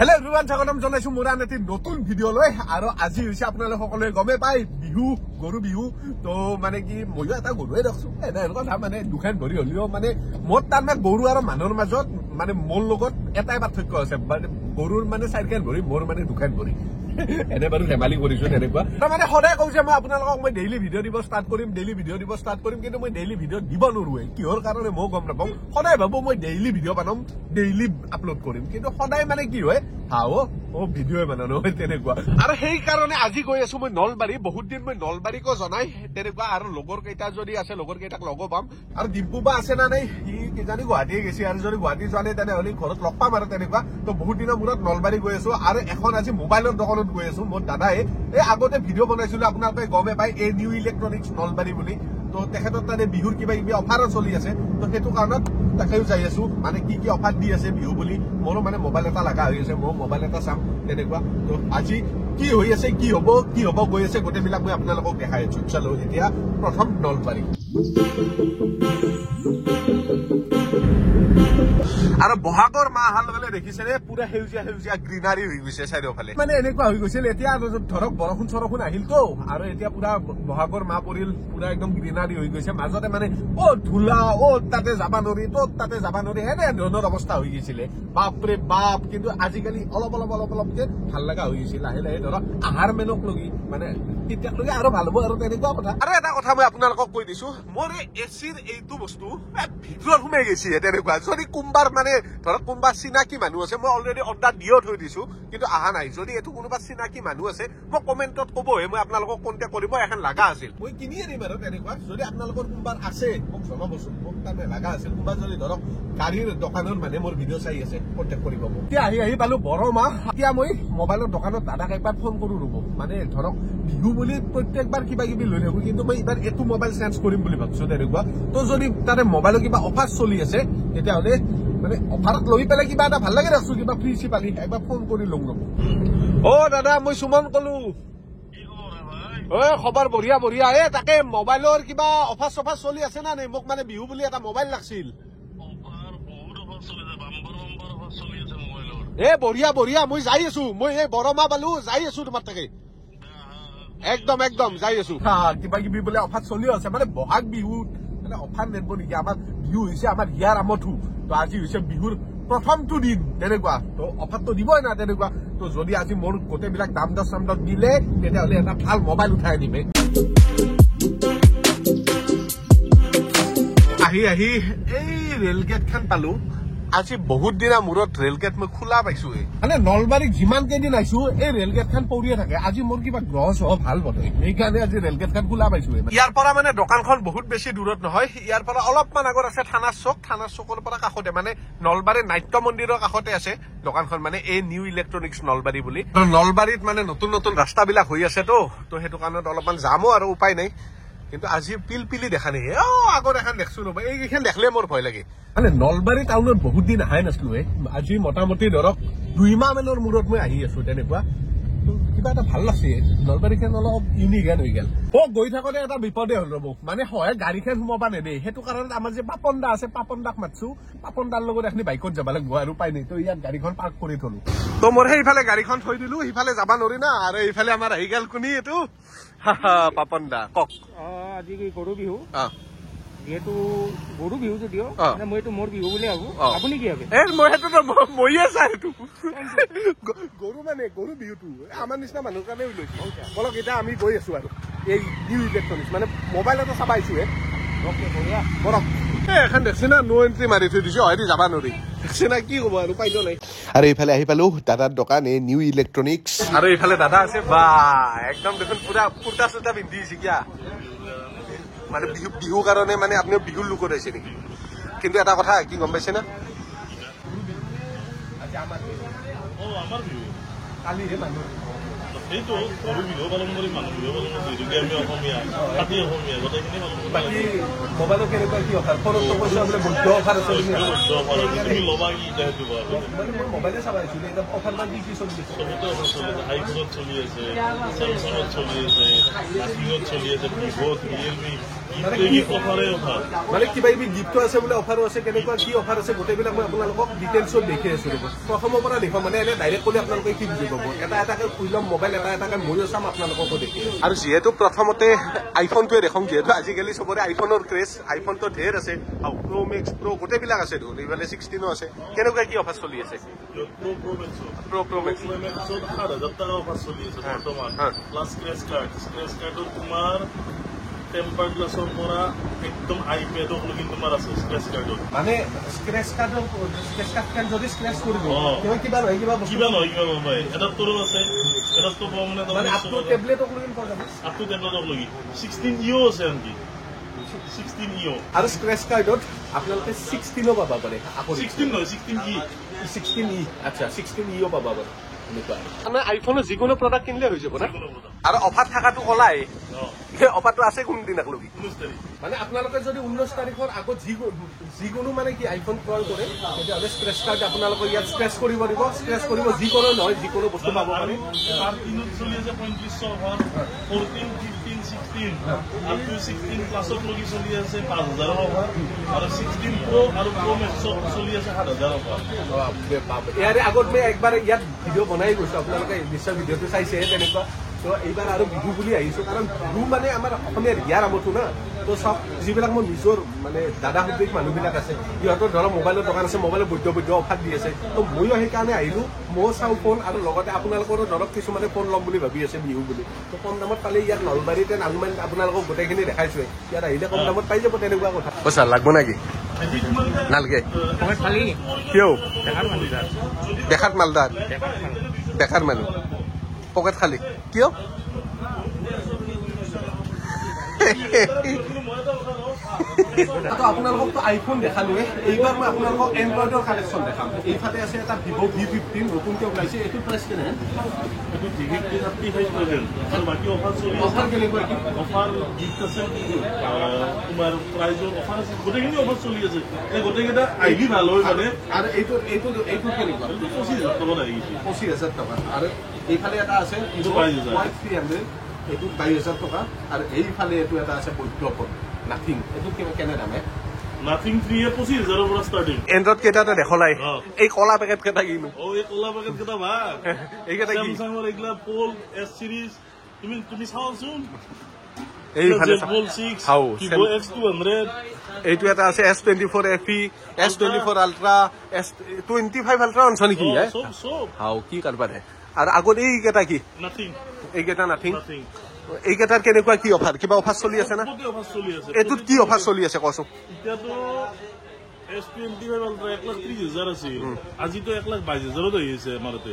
Hello everyone, স্বাগতম জনাইছো মোৰ আনটি নতুন ভিডিও লৈ আৰু আজি হৈছে আপোনালোক সকলোৱে গমে পাই বিহু গৰু বিহু তো মানে কি মইও এটা গৰুৱে ৰাখছো এটা কথা মানে দুখান ভৰি হলিও মানে মোৰ তাৰমানে গৰু আৰু মানুহৰ মাজত মানে মোৰ লগত এটাই পাৰ্থক্য আছে মানে গৰুৰ মানে চাৰিখান ভৰি মোৰ মানে দুখান ভৰি এনে বাৰু ধেমালি কৰিছো তেনেকুৱা মানে সদায় কওঁ যে মই আপোনালোকক মই ডেইলি ভিডিও দিব ষ্টাৰ্ট কৰিম কিন্তু মই ডেইলি ভিডিও দিব নোৱাৰোৱে কিহৰ কাৰণে মই গম নাপাওঁ সদায় ভাবো মই ডেইলি ভিডিও বনাম ডেইলি আপলোড কৰিম কিন্তু সদায় মানে কি হয় ভিডিও বানানো হয় তেনেকুৱা আৰু সেই কাৰণে আজি গৈ আছো মই নলবাৰী বহুত দিন মই নলবাৰীকো জনাই তেনেকুৱা আৰু লগৰ কেইটা যদি আছে লগৰ কেইটাক লগ পাম আৰু ডিম্পু বা আছে না নাই সি কিজানি গুৱাহাটীয়ে গৈছে আৰু যদি গুৱাহাটী যোৱা নাই তেনেহ'লে ঘৰত লগ পাম আৰু তেনেকুৱা তো বহুত দিনৰ মূৰত নলবাৰী গৈ আছো আৰু এখন আজি মোবাইলৰ দোকানত গৈ আছো মোৰ দাদাই এই আগতে ভিডিও বনাইছিলো আপোনালোকে গমে পাই এই নিউ ইলেক্ট্ৰনিক্স নলবাৰী বুলি তো তেখেতৰ তাতে বিহুৰ কিবা কিবি অফাৰো চলি আছে তো সেইটো কাৰণত তাকেও যাই আছো মানে কি কি অফাৰ দি আছে বিহু বুলি মোৰো মানে মোবাইল এটা লগা হৈ আছে মই মোবাইল এটা চাম তেনেকুৱা তো আজি কি হৈ আছে কি হব গৈ আছে গোটেইবিলাক মই আপোনালোকক দেখাই আছো চলো এতিয়া প্ৰথম নলবাৰী আৰু বহাগৰ মাহ অহাৰ লগে দেখিছে নে পুৰা সেউজীয়া গ্ৰীনাৰী হৈ গৈছে চাৰিওফালে মানে এনেকুৱা হৈ গৈছিল এতিয়া ধৰক বৰষুণ আহিল তো আৰু এতিয়া পুৰা বহাগৰ মাহ পৰিল পুৰা একদম গ্ৰীনাৰী হৈ গৈছে মাজতে মানে ধূলা তাতে যাবা নোৱাৰি এনে ধৰণৰ অৱস্থা হৈ গৈছিলে বাপৰে বাপ কিন্তু আজিকালি অলপকে ভাল লগা হৈ গৈছিল লাহে লাহে ধৰক আহাৰ মেনক লগি মানে তেতিয়ালৈকে আৰু ভাল হ'ব আৰু তেনেকুৱা কথা আৰু এটা কথা মই আপোনালোকক কৈ দিছো মোৰ এই এচিৰ এইটো বস্তু ভিতৰত সোমাই গৈছে তেনেকুৱা যদি কোনোবাৰ মানে ধৰক কোনোবা চিনাকি মানুহ আছে মই অলৰেডি অৰ্ডাৰ দিও থৈ দিছো কিন্তু অহা নাই যদি এইটো কোনোবা চিনাকি মানুহ আছে মই কমেণ্টত কবহে মই আপোনালোকক কণ্টেক্ট কৰিব এখন লগা আছিল মই কিনি আনিম আৰু তেনেকুৱা যদি আপোনালোকৰ কোনোবাৰ আছে মোক জনাবচোন মোক তাৰমানে লগা আছিল কোনোবা যদি ধৰক গাড়ীৰ দোকানৰ মানে মোৰ ভিডিঅ' চাই আছে কণ্টেক্ট কৰিব মোক এতিয়া আহি পালো বৰমাহ এতিয়া মই মোবাইলৰ দোকানত দাদাক একবাৰ ফোন কৰো ৰ'ব মানে ধৰক বিহু বুলি প্ৰত্যেকবাৰ কিবা কিবি লৈ থাকো কিন্তু মই এইবাৰ এইটো মোবাইল চেঞ্জ কৰিম বুলি ভাবিছো তেনেকুৱা তো যদি তাতে মোবাইলৰ কিবা অফাৰ চলি আছে তেতিয়াহ'লে মানে অফাৰত লৈ পেলাই কিবা এটা ভাল লাগে ৰাখছো কিবা ফ্ৰী পালি একবাৰ ফোন কৰি লওঁ ৰ'ব দাদা মই সুমন কলো খবৰ বঢ়িয়া তাকে মোবাইলৰ কিবা অফাৰ চফাৰ চলি আছে না নাই মোক মানে বিহু বুলি এটা মোবাইল লাগছিল বঢ়িয়া মই যাই আছো মই এই বৰমা পালো যাই আছো তোমাৰ তাকে একদম যাই আছো কিবা কিবি বোলে অফাৰ চলি আছে মানে বহাগ বিহুত মানে অফাৰ নেব নেকি আমাৰ বিহু হৈছে আমাৰ হিয়াৰ আমঠু তো আজি হৈছে বিহুৰ প্ৰথমটো দিন তেনেকুৱা তো অফাৰটো দিবই না তেনেকুৱা তো যদি আজি মোৰ গোটেইবিলাক দাম দৰ মিলে তেতিয়াহ'লে এটা ভাল মোবাইল উঠাই আনিমে আহি এই ৰেলগেট খান পালো আজি বহুত দিনৰ মূৰত ৰেলগেট মই খোলা পাইছো মানে নলবাৰীত যিমান কেইদিন আহিছো এই ৰেলগেট খান পৰিয়ে থাকে আজি মোৰ কিবা গ্ৰহ চহ ভাল বটে সেইকাৰণে আজি ৰেলগেট খান খোলা পাইছো ইয়াৰ পৰা মানে দোকানখন বহুত বেছি দূৰত নহয় ইয়াৰ পৰা অলপমান আগত আছে থানা চকৰ পৰা কাষতে মানে নলবাৰী নাট্য মন্দিৰৰ কাষতে আছে দোকানখন মানে এই নিউ ইলেক্ট্ৰনিক্স নলবাৰী বুলি নলবাৰীত মানে নতুন ৰাস্তাবিলাক হৈ আছে তো সেইটো কাৰণত অলপমান যামো আৰু উপায় নাই কিন্তু আজি পিলপিলি দেখা নাই আগত এখন দেখছো ৰ'ব এইকেইখন দেখিলে মোৰ ভয় লাগে মানে নলবাৰী টাউনত বহুত দিন অহাই নাছিলো আজি মোটামুটি ধৰক 2 মাহ মানৰ মূৰত মই আহি আছো তেনেকুৱা কিবা এটা ভাল লাগছে নলবাৰীখন অলপ ইউনিক হৈ গেল গৈ থাকোতে এটা বিপদে হ'ল ৰ'ব মানে হয় গাড়ীখন সোমাবা নেদে সেইটো কাৰণত আমাৰ যে পাপনদা আছে পাপনদাক মাতছো পাপনদাৰ লগত এখন বাইকত যাব লাগিব আৰু উপায় নাই তো ইয়াত গাড়ীখন পাৰ্ক কৰি থলো তো মোৰ সেইফালে গাড়ীখন থৈ দিলো সিফালে যাব নোৱাৰি না আৰু এইফালে আমাৰ আহি গেল কোনি এইটো পাপনদা কওক আজি কি গৰু বিহু যিহেতু গৰু বিহু যদিও মই এইটো মোৰ বিহু বুলি ভাবো আপুনি কি ভাবে মই সেইটোতো মইয়ে চাই এইটো গৰু মানে গৰু বিহুটো আমাৰ নিচিনা মানুহৰ কাৰণে লৈছো বলক এতিয়া আমি গৈ আছো আৰু এই নিউ ইলেক্ট্ৰনিক্স মানে মোবাইল এটা চাব আহিছো বৰক এখন দেখছি না নো এণ্ট্ৰি মাৰি থৈ দিছো হয়তো যাব নোৱাৰি দেখছি না কি হ'ব আৰু উপায়তো নাই আৰু এইফালে আহি পালো দাদাৰ দোকান এই নিউ ইলেক্ট্ৰনিক্স আৰু এইফালে দাদা আছে বা একদম দেখোন পুৰা কুৰ্তা চুৰ্তা পিন্ধি আছে কিয়া মানে বিহু কাৰণে মানে আপুনি বিহুৰ লুকত আহিছে নেকি কিন্তু এটা কথা কি গম পাইছে না কালিহে মানুহ সেইটো গৰু বিহু পালন কৰি মানুহ বিহু পালন কৰি আমি অসমীয়া বাকী মোবাইলৰ কেনেকুৱা কি অফাৰ খৰচটো পইচা বোলে বৈধ অফাৰ আছে তুমি ল'বা কি মানে মই মোবাইলে চাব আহিছিলো এতিয়া অফাৰ বা কি চলি আছে আইফোনত চলি আছে চেমচাঙত চলি আছে নাথিঙত চলি আছে, ভিভ'ত, ৰিয়েলমি, গিফ্ট অফাৰে অফাৰ। মানে কিবা কিবি গিফ্টো আছে বোলে, অফাৰো আছে, কেনেকুৱা কি অফাৰ আছে গোটেইবিলাক মই আপোনালোকক ডিটেইলছত দেখি আছো। প্ৰথমৰ পৰা দেখুৱাম, মানে এনে ডাইৰেক্ট ক'লে আপোনালোকে কি বুজি পাব। এটা এটাকে খুলি ল'ম মোবাইল, এটা এটাকে ময়ো চাম, আপোনালোককো দেখি। আৰু যিহেতু প্ৰথমতে আইফোনটোৱে দেখোঁ, যিহেতু আজিকালি চবৰে আইফোনৰ ক্ৰেজ, আইফোনটো ঢেৰ আছে, প্ৰ' মেক্স, প্ৰ' গোটেইবিলাক আছে দেখোন, এইফালে 16ও আছে। কেনেকুৱা কি অফাৰ চলি আছে? প্ৰ' মেক্সত 7,000 টকা অফাৰ চলি আছে বৰ্তমান, প্লাছ স্ক্ৰেচ কাৰ্ডত তোমাৰ টেম্পাৰ গ্লাছৰ পৰা একদম আইপেডক লগি তোমাৰ আছে স্ক্ৰেচ কাৰ্ডত। মানে স্ক্ৰেচ কাৰ্ড যদি স্ক্ৰেচ কৰিব কিবা নহয় কিবা পায়। এডাপ্টৰো আছে, এডাপ্টৰ পৰা মানে আপ টু টেবলেটক লগি পোৱা যাব, আপ টু টেবলেটক লগি 16E আছে আনকি 16E। আৰু স্ক্ৰেচ কাৰ্ডত আপোনালোকে 16ও পাব পাৰে। 16 নহয় 16E। 16E, আচ্ছা 16Eও পাব পাৰে। মানে আইফোনৰ যিকোনো প্ৰডাক্ট কিনিলে হৈ যাব না। আৰু অফাৰ থকাটো কলাই, সেই অফাৰটো আছে কোনদিনাক লগি? 19 তাৰিখ। মানে আপোনালোকে যদি 19 তাৰিখৰ আগত যিকোনো মানে কি আইফোন ক্ৰয় কৰে, তেতিয়াহ'লে স্ক্ৰেচ কাৰ্ড আপোনালোকৰ ইয়াত স্ক্ৰেচ কৰিব দিব, স্ক্ৰেচ কৰিব যিকোনো নহয় যিকোনো বস্তু পাব পাৰে। তাৰ দিনত চলি আছে 3500 অফাৰ, 14, 15, 16 আপ টু 16 প্লাছত লগি চলি আছে 5,000 অফাৰ, আৰু 16 প্ৰ' আৰু প্ৰ' মেক্সত চলি আছে 7,000 অফাৰ। ইয়াৰে আগত মই একবাৰ ইয়াত ভিডিঅ' বনাই গৈছো, আপোনালোকে নিশ্চয় ভিডিঅ'টো চাইছে তেনেকুৱা। তো এইবাৰ আৰু বিহু বুলি আহিছো, কাৰণ বিহু মানে আমাৰ অসমীয়াৰ ইয়াৰ আমতো না। তো চব যিবিলাক মোৰ নিজৰ মানে দাদা সদৃশ মানুহবিলাক আছে, সিহঁতৰ ধৰক মোবাইলৰ দোকান আছে, মোবাইলৰ বৈদ্য অফাৰ দি আছে। তো ময়ো সেইকাৰণে আহিলো, ময়ো চাওঁ ফোন, আৰু লগতে আপোনালোকৰো ধৰক কিছুমানে ফোন ল'ম বুলি ভাবি আছে বিহু বুলি। তো কম দামত পালে ইয়াত নলবাৰীতে নানুমান আপোনালোকক গোটেইখিনি দেখাইছোৱে, ইয়াত আহিলে কম দামত পাই যাব, তেনেকুৱা কথা। পইচা লাগব নেকি? নালগে। কিয়? দেখাত মালদাৰ, দেখাৰ মানুহ পকেট খালি কিয়? আপোনালোককতো আইফোন দেখালোৱে, এইবাৰ মই আপোনালোকক এনড্ৰইডৰ কালেকশ্যন দেখাম। এইফালে আছে এটা ভিভ' V15 নতুনকৈ ওলাইছে, এইটো প্ৰাইচ কেনে? এইটো V50 35,000 আৰু বাকী অফাৰ চলি আছে। অফাৰ কেনেকুৱা কি? অফাৰ গিফ্ট আছে, তোমাৰ প্ৰাইজৰ অফাৰ আছে, গোটেইখিনি অফাৰ চলি আছে। এই গোটেইকেইটা আইডি ভাল হয় মানে। আৰু এইটো কেনেকুৱা? 25,000 টকাত আহি গৈছে। 25,000 টকা। আৰু এইফালে এটা আছে 300, এইটো 22,000 টকা। আৰু এইফালে এইটো এটা আছে বৈদ্যপদ নাথিং, এইটো কেনে দামে? নাথিং 3 25,000 পৰা ষ্টাৰ্টিং। এণ্ড্ৰইড কেইটাতে দেখালাই, এই কলা পেকেট কেইটা কিনো? এই কলা পেকেট কেইটা ভাল, এইকেইটা কি? চেমচাঙৰ এইগিলা পোল S সিৰিজ, তুমি চাওচোন। এইফালে চাও ভিভ' X200, এইটো এটা আছে S24 FE, S24 ultra, S25 ultra অঞ্চ নেকি? হাও কি কাৰবাৰে। আৰু আগত এইকেইটা কি? নাথিং। এইকেইটা নাথিং। এইকেইটাৰ কেনেকুৱা কি অফাৰ? কিবা অফাৰ চলি আছে না? এইটোত কি অফাৰ চলি আছে কচোন? এতিয়াতো S25 আল্ট্ৰা 1,30,000 আছিল, আজিতো 1,22,000 আহি আছে আমাৰতে।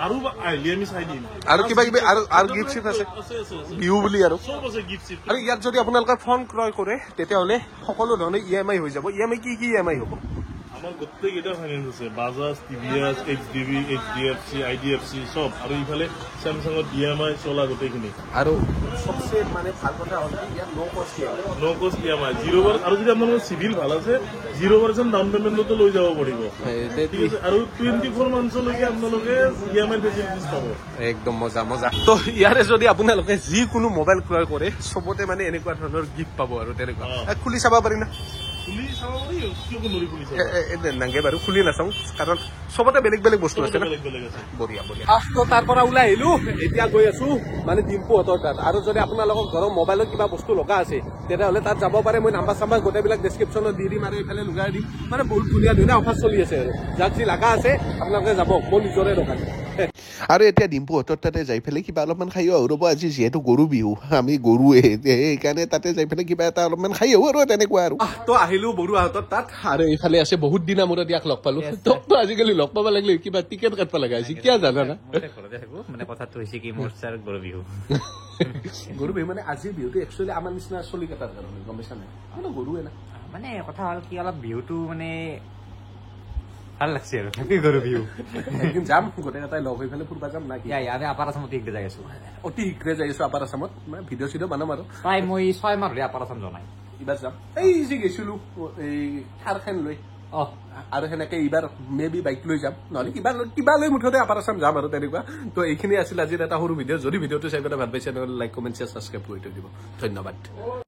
আৰু আহিলে আমি চাই দিম। আৰু কিবা কিবি আৰু গিফ্ট চিফ্ট আছে বিহু বুলি, আৰু চব আছে গিফ্ট চিফ্ট। আৰু ইয়াত যদি আপোনালোকে ফোন ক্ৰয় কৰে, তেতিয়াহ'লে সকলো ধৰণে EMI হৈ যাব। EMI কি EMI হ'ব? আমাৰ গোটেইকেইটা ফাইনেন্স আছে, Bajaj, TVS, HDB, HDFC, IDFC চব। আৰু ইফালে চেমচাঙত EMI চলা গোটেইখিনি। আৰু সবচে মানে ভাল কথা হ'ল ইয়াত ন' কষ্ট EMI 0%। আৰু যদি আপোনালোকৰ চিভিল ভাল আছে 0% ডাউন পেমেণ্টতো লৈ যাব পাৰিব, ঠিক আছে। আৰু 24 মান্থলৈকে আপোনালোকে EMI ফেচিলিটিজ পাব। একদম মজা মজা। তো ইয়াৰে যদি আপোনালোকে যিকোনো মোবাইল ক্ৰয় কৰে, চবতে মানে এনেকুৱা ধৰণৰ গিফ্ট পাব। আৰু তেনেকুৱা খুলি চাব পাৰি না? নাগে বাৰু, খুলি নাচাওঁ, কাৰণ চবতে বেলেগ বেলেগ বস্তু আছে না। বঢ়িয়া বঢ়িয়া। তাৰ পৰা ওলাই আহিলো, এতিয়া গৈ আছো মানে ডিম্পুহঁতৰ তাত। আৰু যদি আপোনালোকৰ ঘৰৰ মোবাইলত কিবা বস্তু লগা আছে, তেতিয়াহ'লে তাত যাব পাৰে। মই নাম্বাৰ চাম্বাৰ গোটেইবিলাক ডেছক্ৰিপশ্যনত দি দিম, আৰু এইফালে লগাই দিম। মানে বহুত ধুনীয়া ধুনীয়া অফাৰ চলি আছে। আৰু যাক যি লগা আছে আপোনালোকে যাব, মোৰ নিজৰে দোকান। আৰু এতিয়া ডিম্পুহঁতৰ তাতে যাই পেলাই কিবা অলপমান খাই আহো ৰ'ব। আজি যিহেতু গৰু বিহু, আমি গৰুৱে, সেইকাৰণে তাতে যাই পেলাই কিবা এটা অলপমান খাই আহো আৰু তেনেকুৱা। আৰু তো আহিলো বৰুৱাহঁতৰ তাত, আৰু এইফালে আছে বহুত দিনৰ মূৰত ইয়াক লগ পালো। তোকতো আজিকালি লগ পাব লাগিলে কিবা টিকেট কাটব লগা হৈছে, কিয় জানা না? মানে কথাটো হৈছে কি, মোৰ ছাৰ গৰু বিহু। গৰু বিহু মানে আজিৰ বিহুটো একচুৱেলি আমাৰ নিচিনা চলি কেইটাৰ কাৰণে, গম পাইছা নাই? মানে গৰুৱে না, মানে কথা হ'ল কি, অলপ বিহুটো মানে ভাল লাগছে আৰু হেপী গৰু বিহু। একদিন যাম গোটেইকেইটাই লগ হৈ পেলাই ফুৰিব যাম না কি? ইয়াৰে আপাৰ আছামত শীঘ্ৰে যাই আছো, অতি শীঘ্ৰে যাই আছো আপাৰ আছামত। মানে ভিডিঅ' চিডিঅ' বনাম আৰু প্ৰায় মই 6 মাহ ধৰি আপাৰ আছাম জনাই। এইবাৰ যাম। এই যে গৈছিলো এই থাৰখন লৈ, আৰু সেনেকে এইবাৰ মে বি বাইক লৈ যাম নহলে কিবা লৈ মুঠতে আপাৰ আছাম যাম আৰু তেনেকুৱা তো এইখিনি আছিল আজিৰ এটা সৰু ভিডিঅ' যদি ভিডিঅ'টো চাই পেলাই ভাল পাইছে তেনেহ'লে লাইক কমেণ্ট শ্বেয়াৰ ছাবস্ক্ৰাইব কৰি থৈ দিব ধন্যবাদ